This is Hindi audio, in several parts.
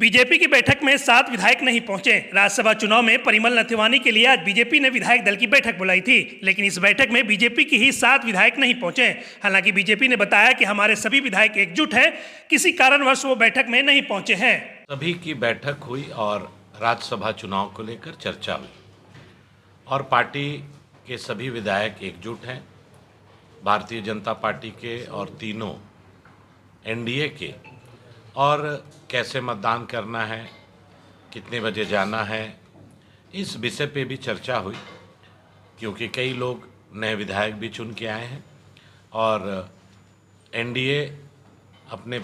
बीजेपी की बैठक में 7 विधायक नहीं पहुंचे। राज्यसभा चुनाव में परिमल नथवानी के लिए आज बीजेपी ने विधायक दल की बैठक बुलाई थी, लेकिन इस बैठक में बीजेपी की ही 7 विधायक नहीं पहुंचे। हालांकि बीजेपी ने बताया कि हमारे सभी विधायक एकजुट हैं, किसी कारणवश वो बैठक में नहीं पहुंचे हैं। सभी की बैठक हुई और राज्यसभा चुनाव को लेकर चर्चा हुई और पार्टी के सभी विधायक एकजुट हैं। भारतीय जनता पार्टी के और तीनों एनडीए के, और कैसे मतदान करना है, कितने बजे जाना है, इस विषय पे भी चर्चा हुई, क्योंकि कई लोग नए विधायक भी चुन के आए हैं और एनडीए अपने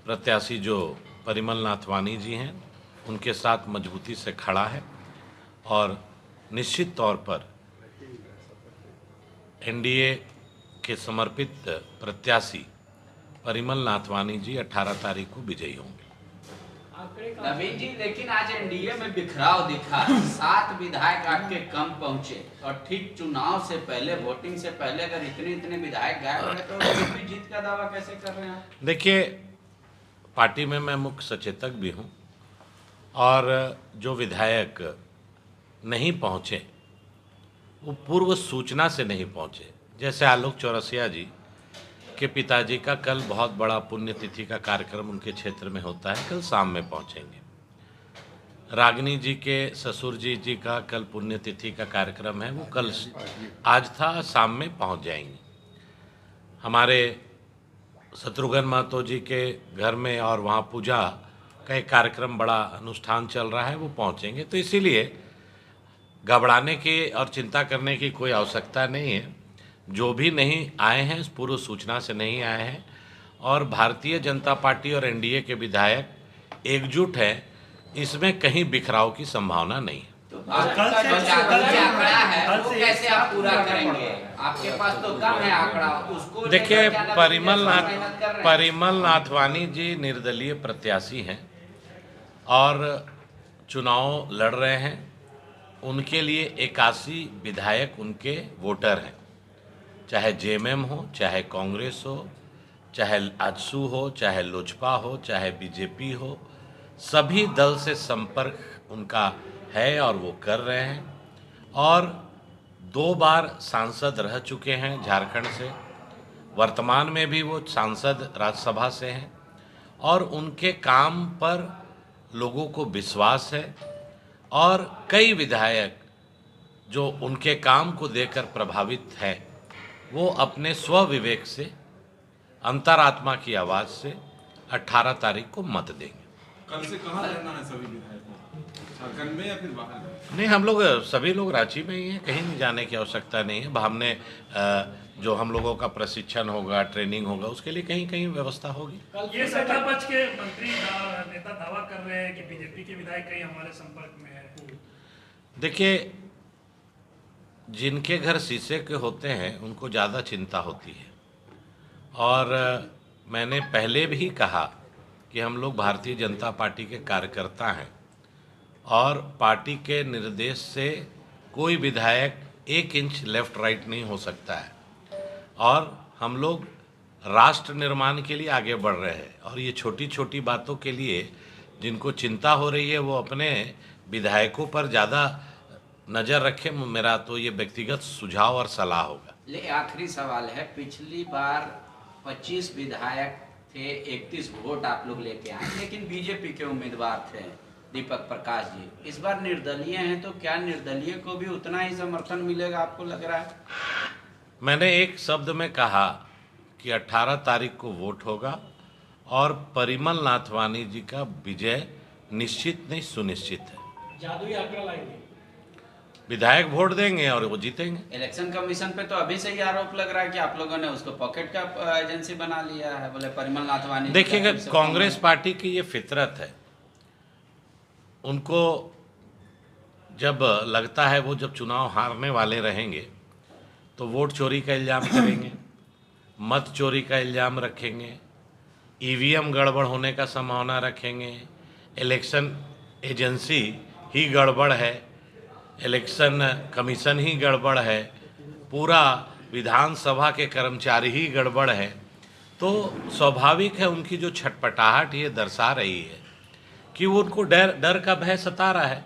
प्रत्याशी जो परिमल नाथवानी जी हैं उनके साथ मजबूती से खड़ा है और निश्चित तौर पर एनडीए के समर्पित प्रत्याशी परिमल नाथवानी जी 18 तारीख को विजयी होंगे। नवीन जी, लेकिन आज एनडीए में बिखराव दिखा, 7 विधायक आपके कम पहुंचे और ठीक चुनाव से पहले, वोटिंग से पहले अगर इतने विधायक गायब हैं तो बीजेपी जीत का दावा कैसे कर रहे हैं? देखिए, पार्टी में मैं मुख्य सचेतक भी हूं और जो विधायक नहीं पहुंचे वो पूर्व सूचना से नहीं पहुंचे। जैसे आलोक चौरसिया जी के पिताजी का कल बहुत बड़ा पुण्यतिथि का कार्यक्रम उनके क्षेत्र में होता है, कल शाम में पहुंचेंगे। रागिनी जी के ससुर जी का कल पुण्यतिथि का कार्यक्रम है, वो कल आज था, शाम में पहुंच जाएंगे। हमारे शत्रुघ्न महतो जी के घर में और वहाँ पूजा का एक कार्यक्रम, बड़ा अनुष्ठान चल रहा है, वो पहुँचेंगे। तो इसीलिए घबराने की और चिंता करने की कोई आवश्यकता नहीं है। जो भी नहीं आए हैं पूर्व सूचना से नहीं आए हैं और भारतीय जनता पार्टी और एनडीए के विधायक एकजुट हैं, इसमें कहीं बिखराव की संभावना नहीं है। तो आंकड़ा है वो कैसे आप पूरा करेंगे? आपके पास तो कम है आंकड़ा, उसको देखिए, परिमल नाथवानी जी निर्दलीय प्रत्याशी हैं और चुनाव लड़ रहे हैं। उनके लिए 81 विधायक उनके वोटर हैं, चाहे जेएमएम हो, चाहे कांग्रेस हो, चाहे आजसू हो, चाहे लोजपा हो, चाहे बीजेपी हो, सभी दल से संपर्क उनका है और वो कर रहे हैं। और 2 बार सांसद रह चुके हैं झारखंड से, वर्तमान में भी वो सांसद राज्यसभा से हैं और उनके काम पर लोगों को विश्वास है और कई विधायक जो उनके काम को देखकर प्रभावित हैं, वो अपने स्वविवेक से, अंतरात्मा की आवाज़ से 18 तारीख को मत देंगे। कल से कहाँ रहना है सभी विधायकों? झारखंड में या फिर बाहर में? नहीं, हम लोग सभी लोग रांची में ही हैं, कहीं नहीं जाने की आवश्यकता नहीं है। हमने जो हम लोगों का प्रशिक्षण होगा, ट्रेनिंग होगा, उसके लिए कहीं कहीं व्यवस्था होगी। ये सत्ता पक्ष के मंत्री नेता दावा कर रहे हैं कि बीजेपी के विधायक कहीं हमारे संपर्क में है। देखिए, जिनके घर शीशे के होते हैं उनको ज़्यादा चिंता होती है और मैंने पहले भी कहा कि हम लोग भारतीय जनता पार्टी के कार्यकर्ता हैं और पार्टी के निर्देश से कोई विधायक 1 इंच लेफ्ट राइट नहीं हो सकता है और हम लोग राष्ट्र निर्माण के लिए आगे बढ़ रहे हैं। और ये छोटी छोटी बातों के लिए जिनको चिंता हो रही है वो अपने विधायकों पर ज़्यादा नज़र रखें। मेरा तो ये व्यक्तिगत सुझाव और सलाह होगा। ले आखिरी सवाल है, पिछली बार 25 विधायक थे, 31 वोट आप लोग लेके आए, लेकिन बीजेपी के उम्मीदवार थे दीपक प्रकाश जी। इस बार निर्दलीय हैं, तो क्या निर्दलीय को भी उतना ही समर्थन मिलेगा आपको लग रहा है? मैंने एक शब्द में कहा कि 18 तारीख को वोट होगा और परिमल नाथवानी जी का विजय निश्चित नहीं सुनिश्चित है। जादुई आंकड़ा लाएंगे, विधायक वोट देंगे और वो जीतेंगे। इलेक्शन कमीशन पे तो अभी से ही आरोप लग रहा है कि आप लोगों ने उसको पॉकेट का एजेंसी बना लिया है, बोले परिमल नाथवानी। देखिएगा, कांग्रेस पार्टी की ये फितरत है, उनको जब लगता है, वो जब चुनाव हारने वाले रहेंगे तो वोट चोरी का इल्ज़ाम करेंगे, मत चोरी का इल्ज़ाम रखेंगे, ईवीएम गड़बड़ होने का संभावना रखेंगे, इलेक्शन एजेंसी ही गड़बड़ है, इलेक्शन कमीशन ही गड़बड़ है, पूरा विधानसभा के कर्मचारी ही गड़बड़ है। तो स्वाभाविक है उनकी जो छटपटाहट ये दर्शा रही है कि वो उनको डर डर का भय सता रहा है